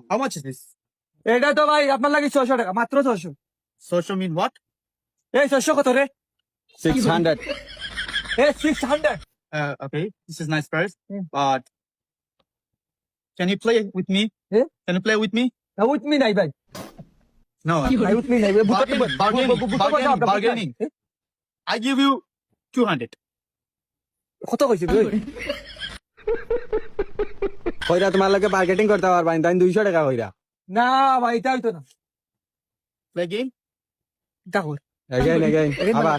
How much is this? এটা তো ভাই আপনার লাগে 600 টাকা মাত্র 600 Social mean what? এই 600 কত রে 600. এই 600 Okay, this is nice price, but can you play with me? Eh? Can you play with me? With me নাই ভাই No. নাই উইথ মি নাই Bargaining. I give you 200. কত কইছিস তুই কইরা তোমার লাগে মার্কেটিং করতে পারবা না, তাই 200 টাকা কইরা। না ভাই এটা হইতো না Play game. দেখো Again. আবার।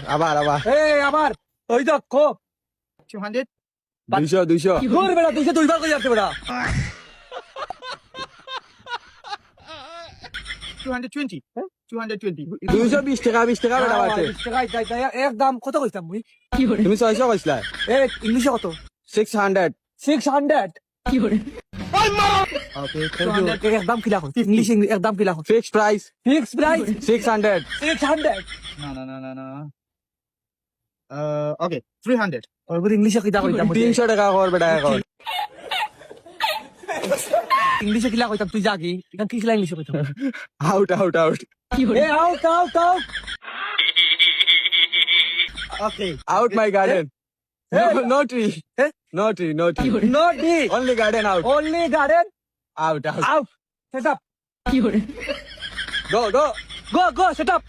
এই আবার ওই দেখো 200. 200. দূর বেটা 200 দুইবার কই যাচ্ছে বেটা 220. 220. 220 টাকা 20 টাকা বেটা বাড়ছে। একদম কত কইতাম মুই তুমি 600 কইছলা। এ ইংলিশে কত 600. 600 Okay, একদম কিলা কই ইংলিশ একদম কিলা কই Fixed price. Fix price 600. 600 No. Okay, 300. ওর ইংলিশে কিলা কইতাম 300 টাকা কর বেটা এখন। ইংলিশে কিলা কইতাম তুই জাগি এটা কি কিলা ইংলিশে কইতাম Out. A out Okay. Out my garden. Hey. No tree. Hey. No tree. No ডি Only garden out. only garden Out. out set up Go. go set up